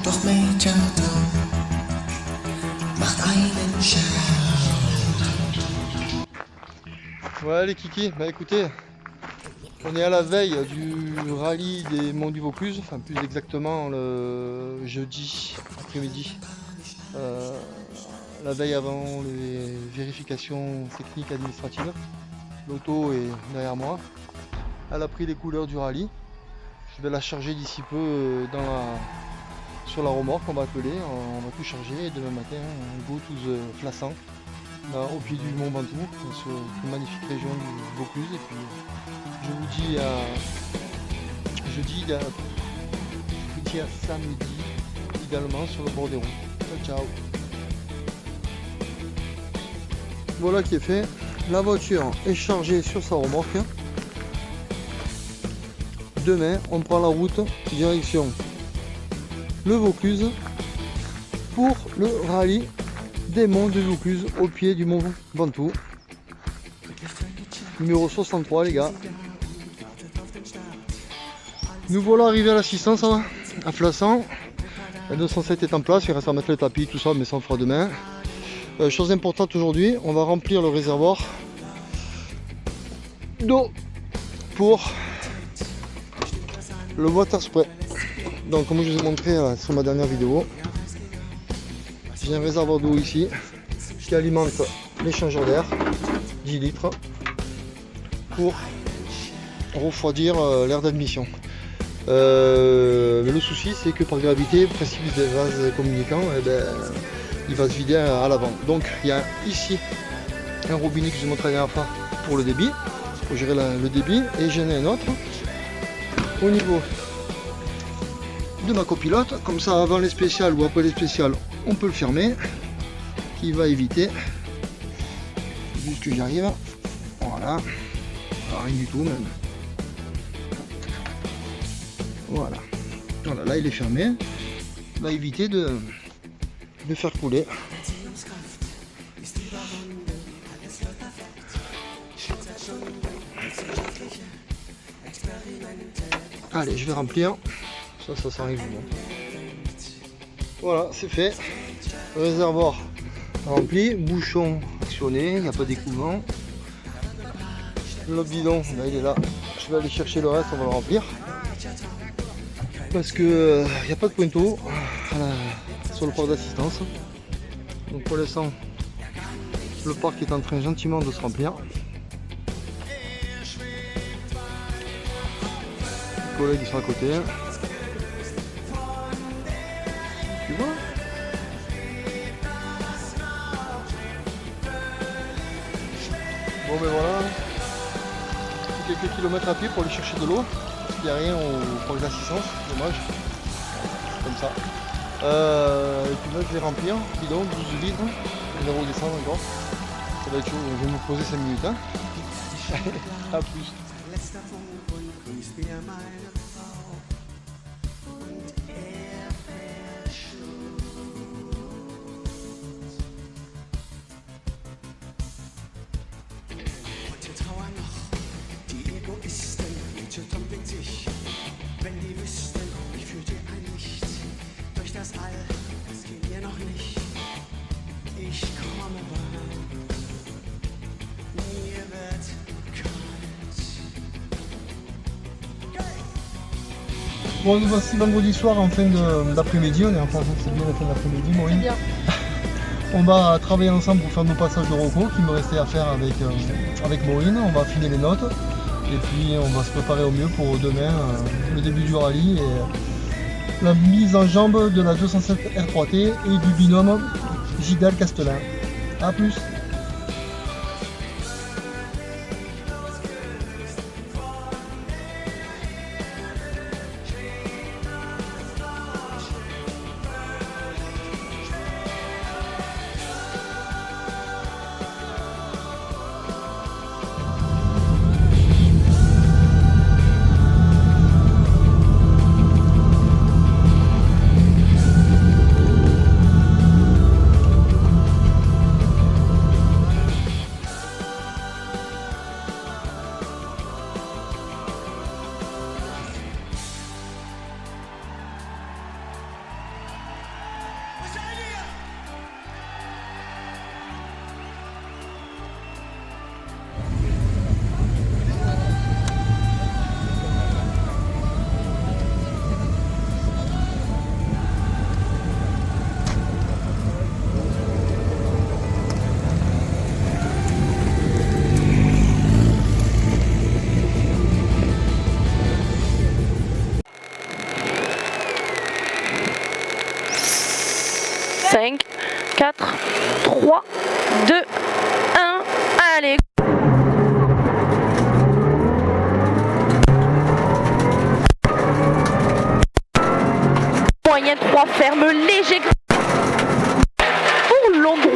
Doch Mädchen macht einen Scherz. Voilà les kikis, bah écoutez, on est à la veille du rallye des Monts du Vaucluse, enfin plus exactement le jeudi après-midi, la veille avant les vérifications techniques administratives. L'auto est derrière moi, elle a pris les couleurs du rallye. Je vais la charger d'ici peu sur la remorque, on va appeler, on va tout charger et demain matin on go to the Flassan, là, au pied du Mont Ventoux, dans cette magnifique région du Vaucluse. Et puis je vous dis à samedi également sur le bord des routes. Ciao ciao. Voilà qui est fait, la voiture est chargée sur sa remorque. Demain, on prend la route direction le Vaucluse pour le rallye des monts du Vaucluse au pied du mont Ventoux. Numéro 63 les gars. Nous voilà arrivés à l'assistance à Flassan. La 207 est en place, il reste à mettre le tapis, tout ça, mais ça on fera demain. Chose importante aujourd'hui, on va remplir le réservoir d'eau pour le water spray. Donc comme je vous ai montré sur ma dernière vidéo, j'ai un réservoir d'eau ici qui alimente l'échangeur d'air 10 litres pour refroidir l'air d'admission. Le souci c'est que par gravité, le principe des vases communicants, il va se vider à l'avant. Donc il y a ici un robinet que je vous ai montré la dernière fois pour le débit, pour gérer le débit, et j'en ai un autre au niveau de ma copilote, comme ça avant les spéciales ou après les spéciales on peut le fermer, qui va éviter, juste que j'y arrive, voilà, rien du tout même, voilà, là il est fermé, va éviter de faire couler. Allez, je vais remplir. Ça arrive. Voilà, c'est fait. Réservoir rempli, bouchon actionné, il n'y a pas d'écoulement. Le bidon, là il est là. Je vais aller chercher le reste, on va le remplir. Parce que il n'y a pas de pointeau sur le parc d'assistance. Donc pour l'instant, le parc est en train gentiment de se remplir. Les collègues ils sont à côté. Tu vois ? Bon ben voilà. Quelques kilomètres à pied pour aller chercher de l'eau. Il n'y a rien au parc d'assistance, dommage. Comme ça. Et puis là je vais remplir, bidon, 12 litres. Je vais redescendre encore. Ça va être chaud, je vais me poser 5 minutes. Hein. A plus. Bon, nous voici vendredi soir en fin d'après-midi, on est en fin, c'est bien la fin d'après-midi, Maureen. Bien. On va travailler ensemble pour faire nos passages de Rocco qui me restait à faire avec Maureen. On va affiner les notes et puis on va se préparer au mieux pour demain, le début du rallye et la mise en jambe de la 207 R3T et du binôme Gidal-Castelin. A plus. moyen 3 ferme, léger pour long droit.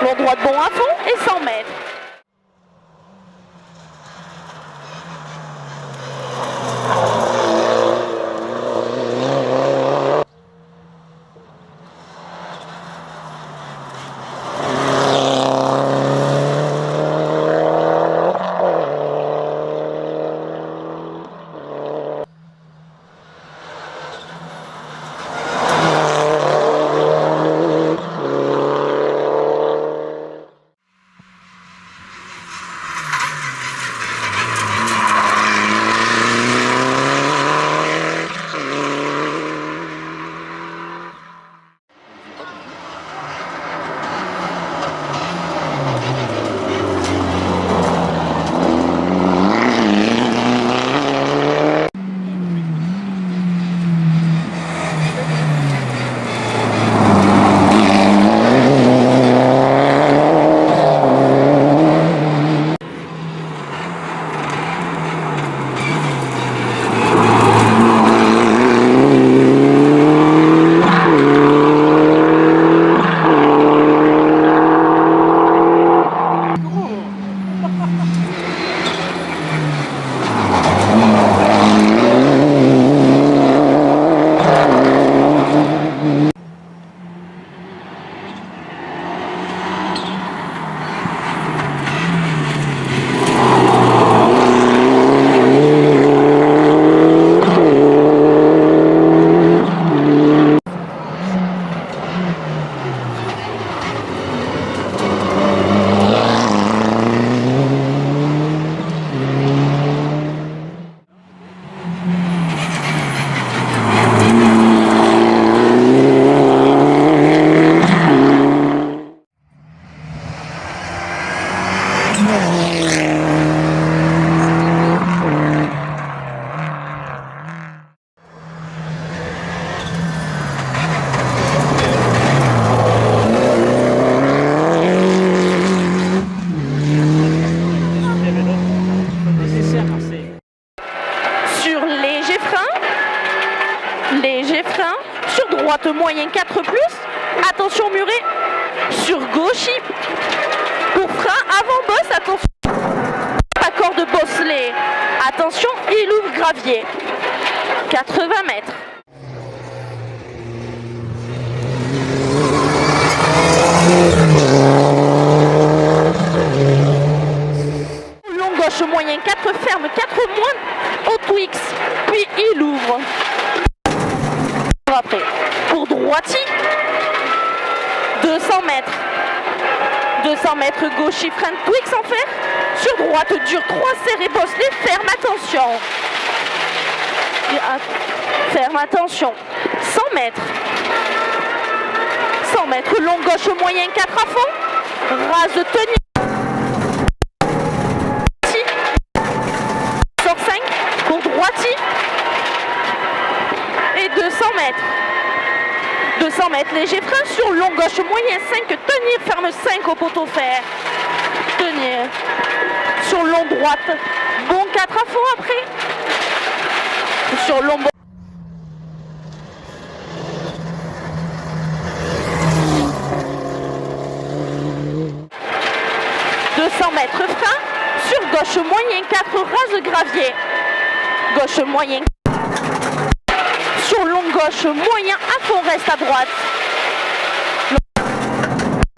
Long droit de bon à fond et 100 mètres. Léger frein, sur droite moyen 4+, attention muret, sur gauche, pour frein avant bosse, attention, accord de bosselet, attention, il ouvre gravier, 80 mètres. Long gauche moyen 4 ferme, 4 moins, au Twix, puis il ouvre. Après, pour droiti, 200 mètres. 200 mètres gauche, frein Twix en fer. Sur droite, dur 3 serré, bosselet, ferme, attention. Ferme, attention. 100 mètres. 100 mètres, long gauche moyen 4 à fond. Rase tenue. Sur 5, pour droiti. Et 200 mètres. 200 mètres, léger frein sur long gauche moyen 5, tenir, ferme 5 au poteau fer. Tenir. Sur long droite, bon 4 à fond après. Sur long 200 mètres frein, sur gauche moyen 4, rase gravier. Gauche moyen. Sur long gauche moyen à fond, reste à droite.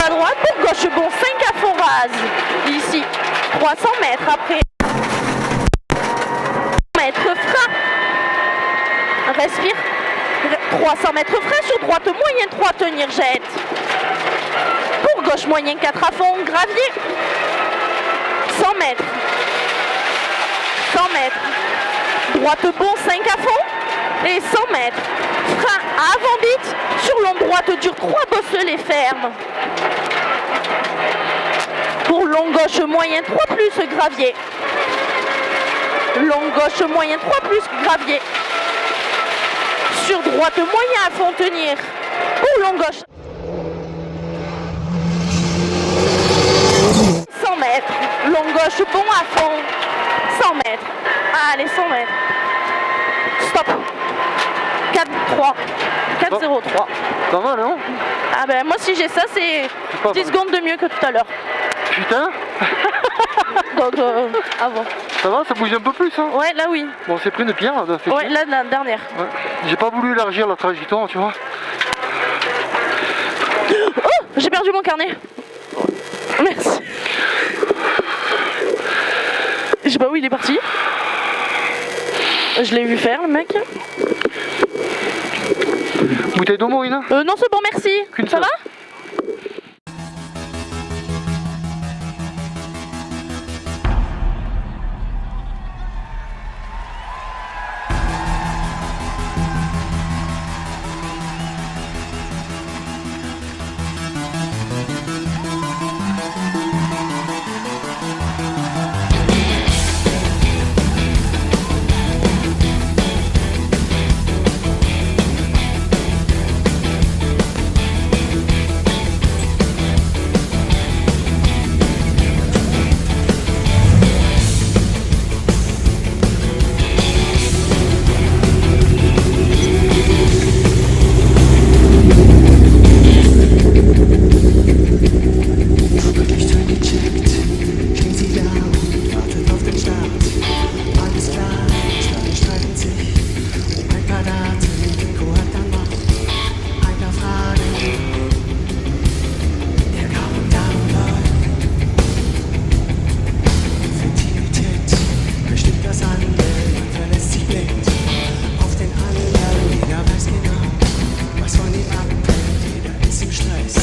À droite, pour gauche bon 5 à fond rase. Ici, 300 mètres après. Mètres frein. Respire. 300 mètres frein sur droite moyen 3, tenir, jette. Pour gauche moyen 4 à fond, gravier. 100 mètres. 100 mètres. Droite bon 5 à fond. Et 100 mètres. Frein avant bite. Sur long droite dure 3, bosselet ferme. Pour long gauche moyen 3 plus gravier. Long gauche moyen 3 plus gravier. Sur droite moyen à fond, tenir. Pour long gauche. 100 mètres. Long gauche bon à fond. 100 mètres. Allez, 100 mètres. Stop. 4-0-3. 4-0-3. Pas mal, hein? Ah ben moi si j'ai ça, c'est pas 10 mal. secondes de mieux que tout à l'heure. Putain! Donc avant. Ça va, ça bouge un peu plus, hein? Ouais, là oui. Bon, c'est pris une pierre, là, c'est Ouais, là la dernière. ouais. J'ai pas voulu élargir la trajectoire, tu vois. Oh, j'ai perdu mon carnet. Merci. Je sais pas où il est parti. Je l'ai vu faire, le mec. Bouteille d'eau, Maureen? Non, c'est bon, merci. Qu'une Ça seule. va? Licht gecheckt, klingt sie da und wartet auf den Start. Alles klar, Starten streiten sich um ein paar Daten. Rico hat dann noch ein paar Fragen. Der Countdown läuft. Effektivität bestimmt das Handeln. Man verlässt sich blind auf den anderen. Jeder weiß genau, was von ihm abhängt. Jeder ist im Stress.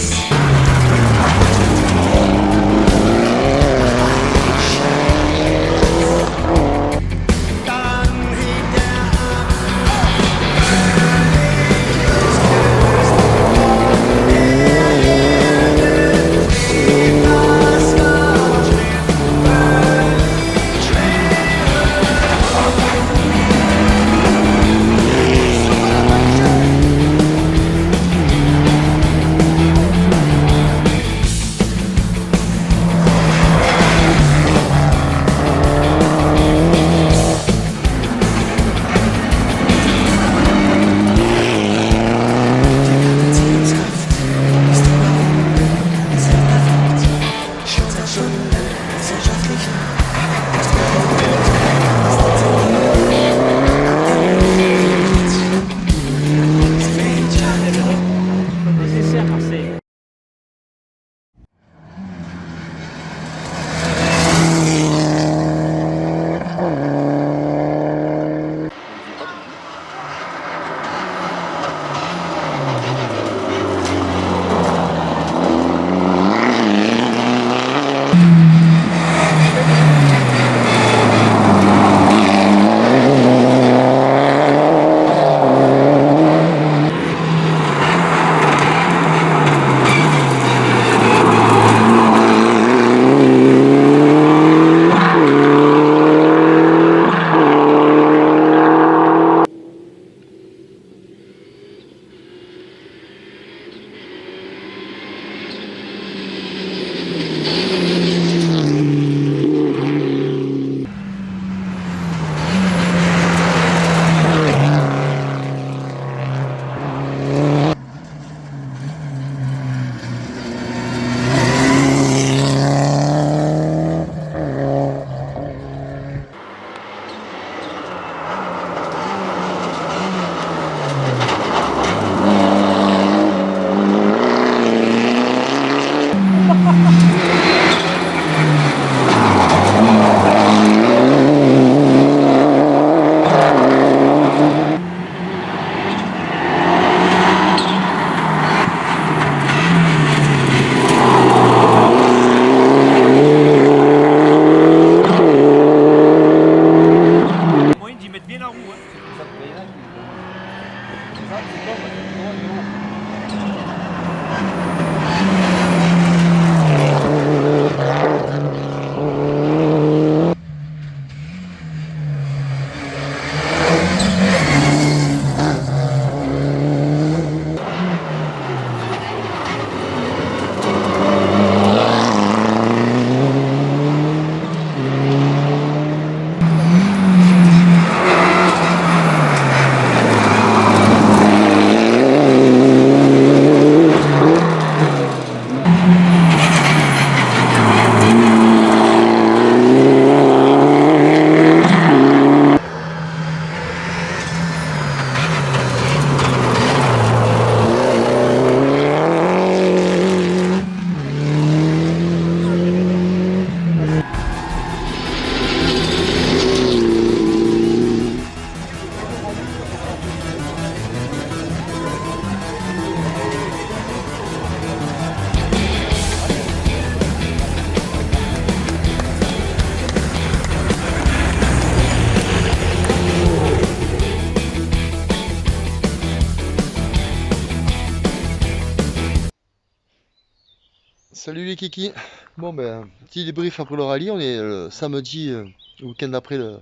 Salut les kikis. Bon ben, petit débrief après le rallye. On est samedi, le week-end après le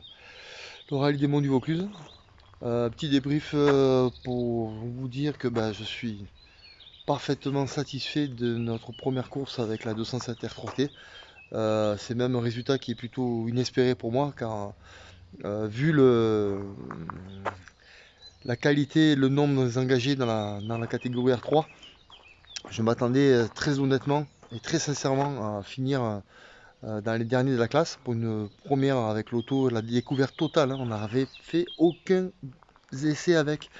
rallye des Monts du Vaucluse. Petit débrief pour vous dire que ben, je suis parfaitement satisfait de notre première course avec la 207 R3T. C'est même un résultat qui est plutôt inespéré pour moi car vu la qualité et le nombre des engagés dans la catégorie R3, je m'attendais très honnêtement et très sincèrement à finir dans les derniers de la classe pour une première avec l'auto, la découverte totale, hein. On n'avait fait aucun essai avec.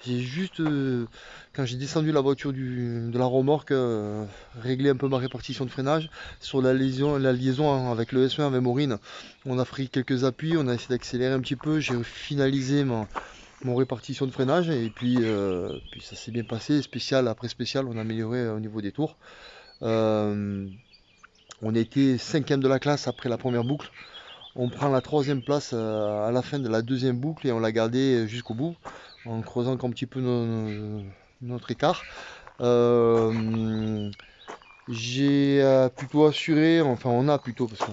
J'ai juste, quand j'ai descendu la voiture de la remorque, réglé un peu ma répartition de freinage. Sur la liaison avec le S1 avec Maureen, on a pris quelques appuis, on a essayé d'accélérer un petit peu. J'ai finalisé mon répartition de freinage et puis ça s'est bien passé. Spécial après spécial, on a amélioré au niveau des tours. On était 5e de la classe après la première boucle. On prend la 3e place à la fin de la 2e boucle et on l'a gardé jusqu'au bout en creusant encore un petit peu notre écart. J'ai plutôt assuré, enfin on a plutôt, parce que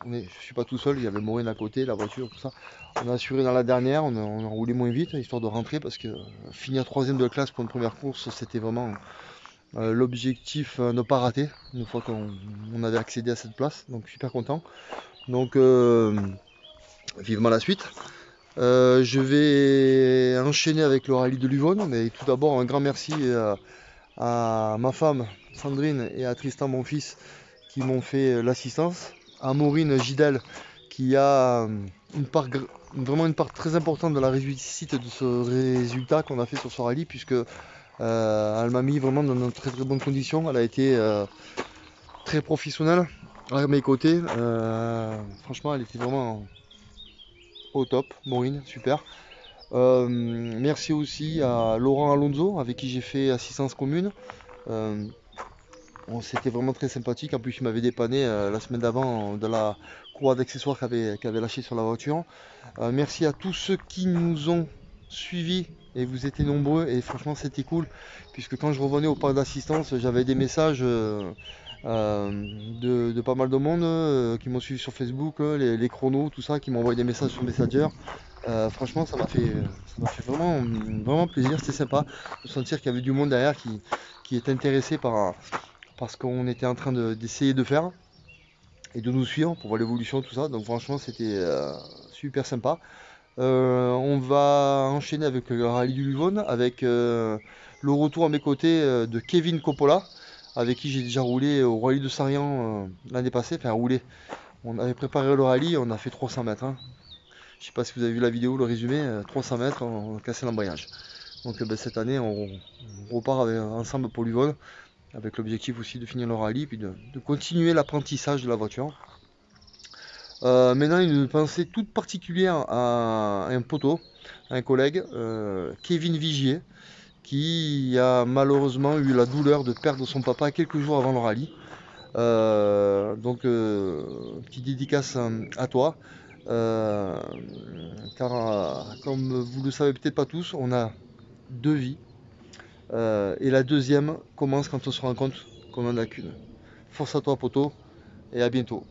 je ne suis pas tout seul, il y avait Maureen à côté, la voiture, tout ça. On a assuré dans la dernière, on a roulé moins vite, histoire de rentrer, parce que finir 3e de la classe pour une première course, c'était vraiment l'objectif ne pas rater, une fois qu'on avait accédé à cette place, donc super content. Donc vivement la suite. Je vais enchaîner avec le rallye de Luvonne, mais tout d'abord un grand merci à ma femme Sandrine et à Tristan mon fils qui m'ont fait l'assistance, à Maureen Gidel qui a vraiment une part très importante de la réussite de ce résultat qu'on a fait sur ce rallye, puisque elle m'a mis vraiment dans de très très bonnes conditions. Elle a été très professionnelle à mes côtés. Franchement, elle était vraiment au top. Maureen, super. Merci aussi à Laurent Alonso avec qui j'ai fait assistance commune. C'était vraiment très sympathique. En plus, il m'avait dépanné la semaine d'avant de la courroie d'accessoires qu'avait lâché sur la voiture. Merci à tous ceux qui nous ont suivis, et vous étiez nombreux, et franchement c'était cool, puisque quand je revenais au parc d'assistance, j'avais des messages de pas mal de monde qui m'ont suivi sur Facebook, les chronos, tout ça, qui m'ont envoyé des messages sur Messenger. Franchement ça m'a fait vraiment, vraiment plaisir, c'était sympa de sentir qu'il y avait du monde derrière qui était intéressé par ce qu'on était en train d'essayer de faire et de nous suivre pour voir l'évolution, tout ça. Donc franchement c'était super sympa. On va enchaîner avec le rallye du Luvonne, avec le retour à mes côtés de Kevin Coppola, avec qui j'ai déjà roulé au rallye de Sarian l'année passée. Enfin roulé, on avait préparé le rallye, on a fait 300 mètres, hein. Je sais pas si vous avez vu la vidéo, le résumé, 300 mètres, on a cassé l'embrayage. Donc cette année on repart ensemble pour Luvonne, avec l'objectif aussi de finir le rallye, puis de continuer l'apprentissage de la voiture. Maintenant, une pensée toute particulière à un poteau, un collègue, Kevin Vigier, qui a malheureusement eu la douleur de perdre son papa quelques jours avant le rallye. Donc, petite dédicace à toi, car comme vous le savez peut-être pas tous, on a 2 vies, et la deuxième commence quand on se rend compte qu'on en a qu'une. Force à toi, poteau, et à bientôt.